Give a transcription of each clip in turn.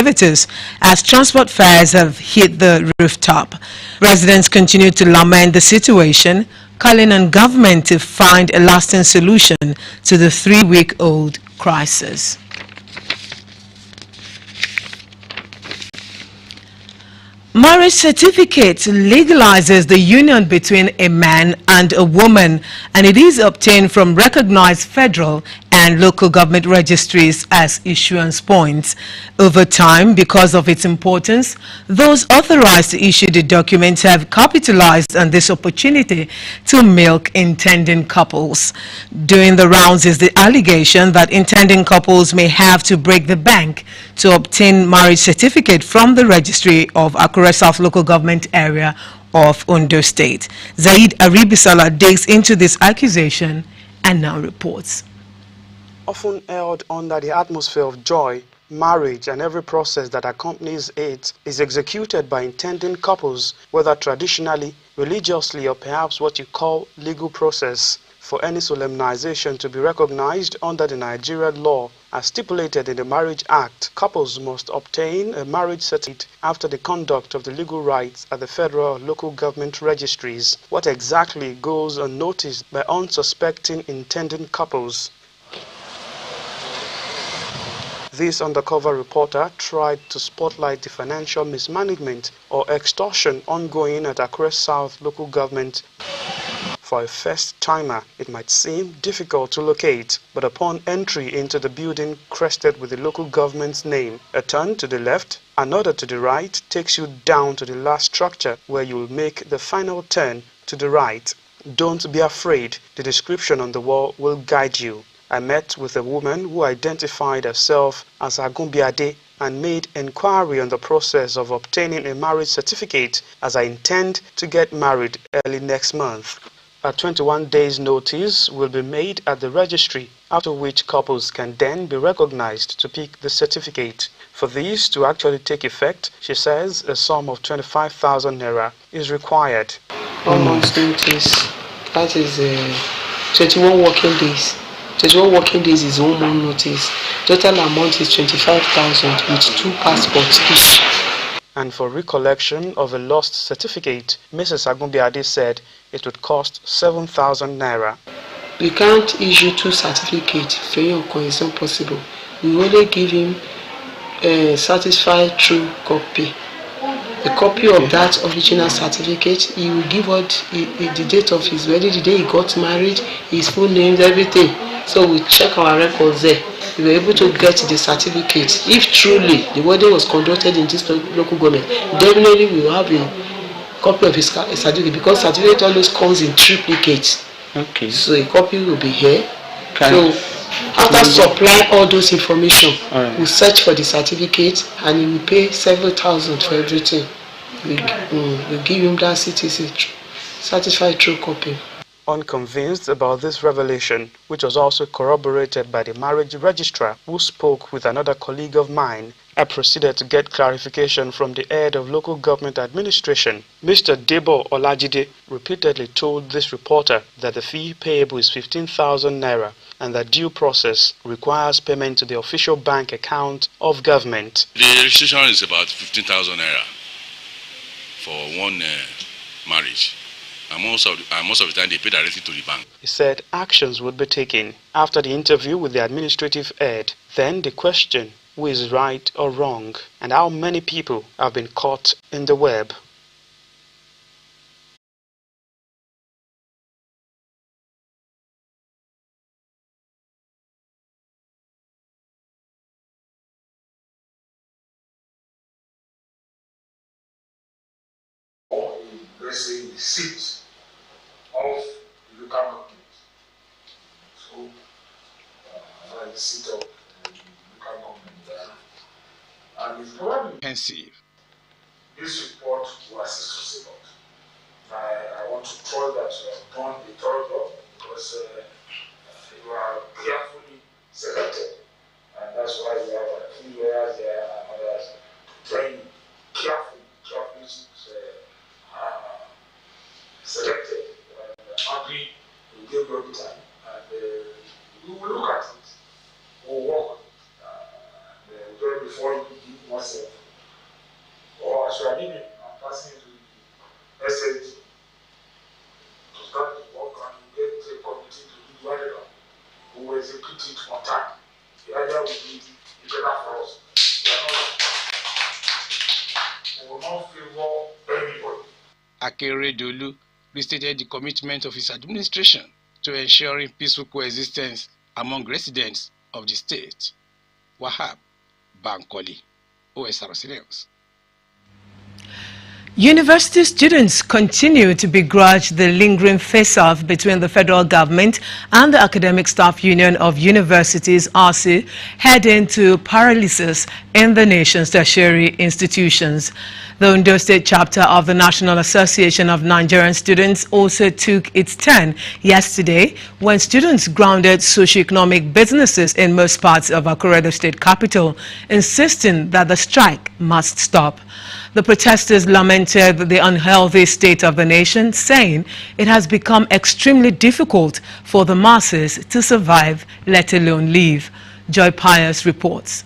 festivities as transport fares have hit the rooftop. Residents continue to lament the situation, calling on government to find a lasting solution to the 3-week-old crisis. Marriage certificate legalizes the union between a man and a woman, and it is obtained from recognized federal and local government registries as issuance points. Over time, because of its importance, those authorized to issue the documents have capitalized on this opportunity to milk intending couples. During the rounds is the allegation that intending couples may have to break the bank to obtain marriage certificate from the registry of Akure South Local Government Area of Ondo State. Zaid Aribisala digs into this accusation and now reports. Often held under the atmosphere of joy, marriage and every process that accompanies it is executed by intending couples, whether traditionally, religiously, or perhaps what you call legal process. For any solemnization to be recognized under the Nigerian law as stipulated in the Marriage Act, couples must obtain a marriage certificate after the conduct of the legal rites at the federal or local government registries. What exactly goes unnoticed by unsuspecting intending couples? This undercover reporter tried to spotlight the financial mismanagement or extortion ongoing at Akure South Local Government. For a first-timer, it might seem difficult to locate, but upon entry into the building crested with the local government's name, a turn to the left, another to the right takes you down to the last structure where you will make the final turn to the right. Don't be afraid, the description on the wall will guide you. I met with a woman who identified herself as Agumbiade and made inquiry on the process of obtaining a marriage certificate as I intend to get married early next month. A 21 days notice will be made at the registry, after which couples can then be recognized to pick the certificate. For this to actually take effect, she says a sum of 25,000 naira is required. 1 month's notice, that is 21 working days. 21 working days is 1 month notice. Total amount is 25,000 with 2 passports each. And for recollection of a lost certificate, Mrs. Agumbiade said it would cost 7,000 naira. We can't issue 2 certificates. It's not possible. We only give him a certified true copy. A copy of that original certificate. He will give out the date of his wedding, the day he got married, his full names, everything. So we check our records there. We were able to get the certificate. If truly the wedding was conducted in this local government, definitely we will have a copy of his certificate, because certificate always comes in triplicate. Okay. So a copy will be here. So after supplying all those information, we search for the certificate and he will pay several thousand for everything. We give him that certified true copy. Unconvinced about this revelation, which was also corroborated by the marriage registrar who spoke with another colleague of mine, I proceeded to get clarification from the head of local government administration. Mr. Debo Olajide repeatedly told this reporter that the fee payable is 15,000 naira and that due process requires payment to the official bank account of government. The registration is about 15,000 naira for one marriage. And most of the time they pay directly to the bank. He said actions would be taken after the interview with the administrative head. Then the question, who is right or wrong, and how many people have been caught in the web. Let's say the seat of the local government. So, the seat of the local government there. And it's probably Pensive. This report will assist us a lot. I want to trust that you have done a thorough job, because you are carefully selected. And that's why you have a few lawyers there and others training carefully selected. Agree, we give you the time, and we will look at it. We'll work on it. Before you give us leaving and passing to the SLG to start the work and get the committee to do whatever. We will execute it on time. The idea will be better for us. We will not favor anybody. Akeredolu restated the commitment of his administration to ensuring peaceful coexistence among residents of the state. Wahab Bankole, Osrc News. University students continue to begrudge the lingering face-off between the federal government and the Academic Staff Union of Universities, Osrc, heading to paralysis in the nation's tertiary institutions. The Ondo State chapter of the National Association of Nigerian Students also took its turn yesterday when students grounded socio-economic businesses in most parts of Akure, the state capital, insisting that the strike must stop. The protesters lamented the unhealthy state of the nation, saying it has become extremely difficult for the masses to survive, let alone live. Joy Pius reports.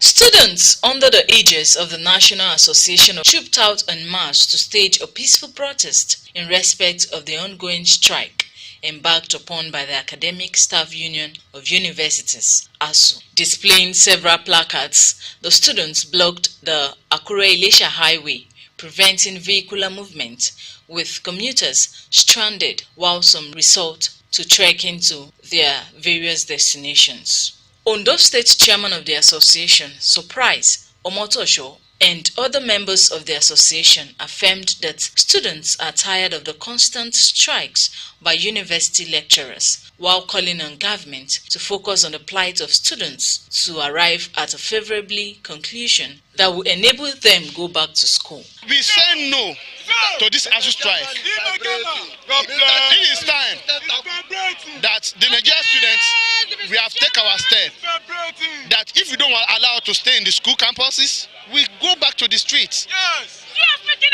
Students under the aegis of the National Association trooped out en masse to stage a peaceful protest in respect of the ongoing strike embarked upon by the Academic Staff Union of Universities, ASU. Displaying several placards, the students blocked the Akure-Ilesha highway, preventing vehicular movement, with commuters stranded while some resort to trek into their various destinations. Ondo State Chairman of the association, Surprise Omotosho, and other members of the association affirmed that students are tired of the constant strikes by university lecturers, while calling on government to focus on the plight of students to arrive at a favorably conclusion that will enable them go back to school. We say no to this ASU strike. It is time that the Nigerian students, we have taken our step, that if we don't allow to stay in the school campuses, we go back to the streets.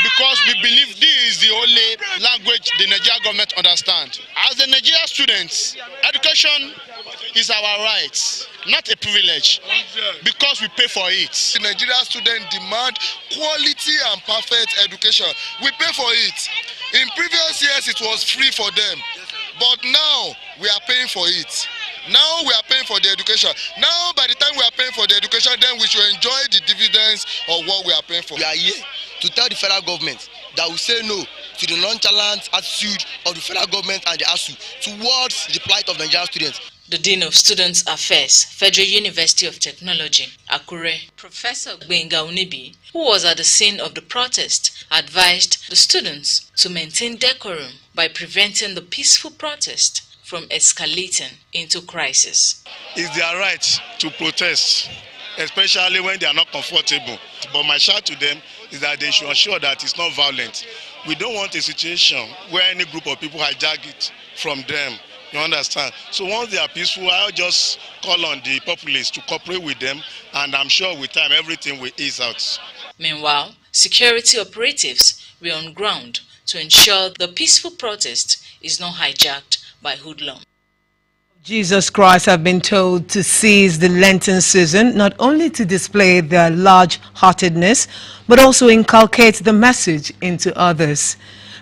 Because we believe this is the only language the Nigerian government understands. As the Nigerian students, education is our right, not a privilege, because we pay for it. The Nigerian students demand quality and perfect education. We pay for it. In previous years, it was free for them, but now we are paying for it. Now we are paying for the education. Now, by the time we are paying for the education, then we should enjoy the dividends of what we are paying for. We are here to tell the federal government that we say no to the nonchalant attitude of the federal government and the ASU towards the plight of Nigerian students. The Dean of Students Affairs, Federal University of Technology, Akure, Professor Gbenga Unibi, who was at the scene of the protest, advised the students to maintain decorum by preventing the peaceful protest from escalating into crisis. It's their right to protest, especially when they are not comfortable. But my shout to them is that they should ensure that it's not violent. We don't want a situation where any group of people hijack it from them. You understand? So once they are peaceful, I'll just call on the populace to cooperate with them, and I'm sure with time everything will ease out. Meanwhile, security operatives were on ground to ensure the peaceful protest is not hijacked by hoodlums. Jesus Christ have been told to seize the Lenten season not only to display their large-heartedness, but also inculcate the message into others.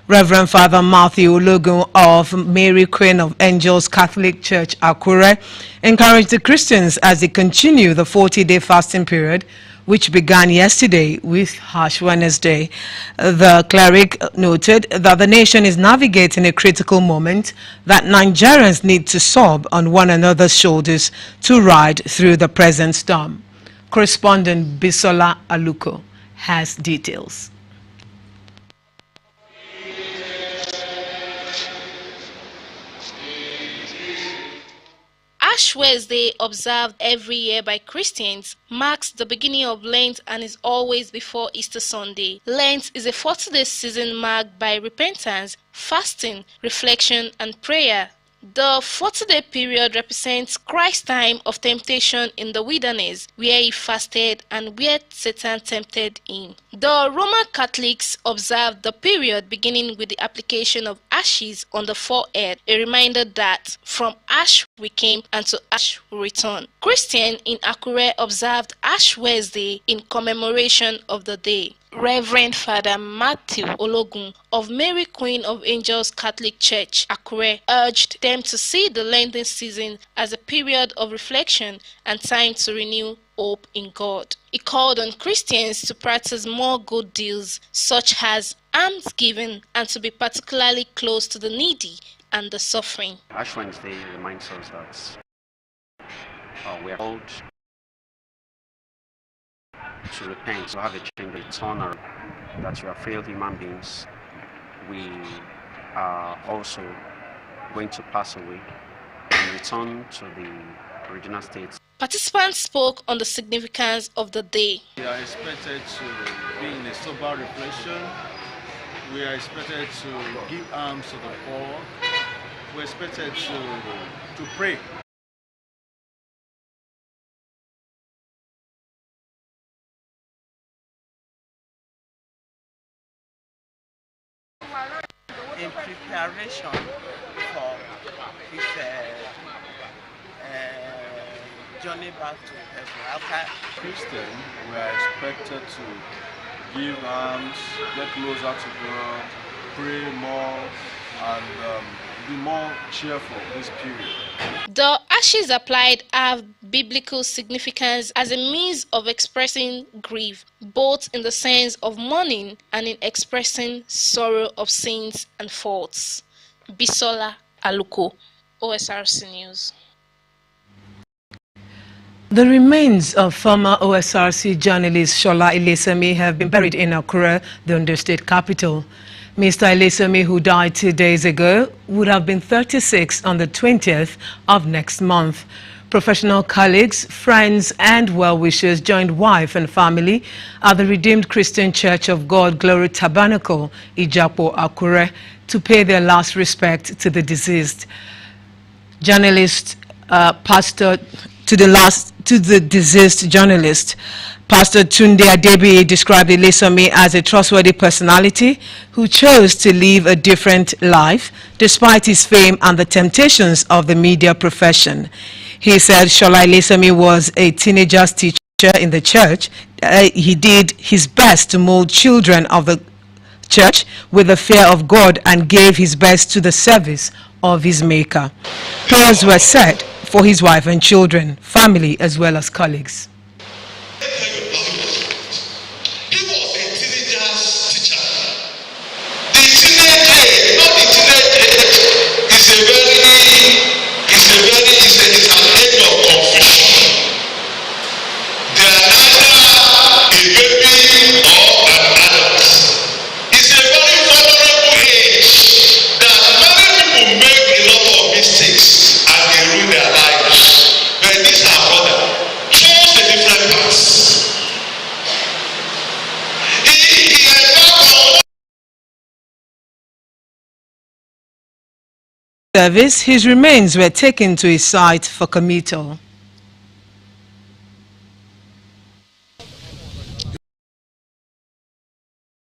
Reverend Father Matthew Ologun of Mary Queen of Angels Catholic Church, Akure, encouraged the Christians as they continue the 40-day fasting period, which began yesterday with Ash Wednesday. The cleric noted that the nation is navigating a critical moment, that Nigerians need to sob on one another's shoulders to ride through the present storm. Correspondent Bisola Aluko has details. Ash Wednesday, observed every year by Christians, marks the beginning of Lent and is always before Easter Sunday. Lent is a 40-day season marked by repentance, fasting, reflection, and prayer. The 40-day period represents Christ's time of temptation in the wilderness, where he fasted and where Satan tempted him. The Roman Catholics observe the period beginning with the application of ashes on the forehead, a reminder that from ash we came and to ash we return. Christians in Akure observed Ash Wednesday in commemoration of the day. Reverend Father Matthew Ologun of Mary Queen of Angels Catholic Church, Akure, urged them to see the Lenten season as a period of reflection and time to renew hope in God. He called on Christians to practice more good deeds such as almsgiving and to be particularly close to the needy and the suffering. Ash Wednesday reminds us that we are called to repent, to have a change, a turnaround, that we are frail human beings. We are also going to pass away and return to the original state. Participants spoke on the significance of the day. We are expected to be in a sober reflection. We are expected to give alms to the poor. We are expected to pray. In preparation for his journey back to heaven. Christian, we are expected to give alms, get closer to God, pray more, and be more cheerful this period. The ashes applied have biblical significance as a means of expressing grief, both in the sense of mourning and in expressing sorrow of sins and faults. Bisola Aluko, Osrc News. The remains of former Osrc journalist Shola Ilesemi have been buried in Akure, the Ondo State capital. Mr. Ilesemi, who died 2 days ago, would have been 36 on the 20th of next month. Professional colleagues, friends and well-wishers joined wife and family at the Redeemed Christian Church of God Glory Tabernacle, Ijapo, Akure, to pay their last respect to the deceased. Deceased journalist. Pastor Tunde Adebi described Ilesemi as a trustworthy personality who chose to live a different life despite his fame and the temptations of the media profession. He said Shola Ilesemi was a teenager's teacher in the church. He did his best to mold children of the church with the fear of God and gave his best to the service of his Maker. Prayers were said for his wife and children, family as well as colleagues. Service, his remains were taken to his site for committal.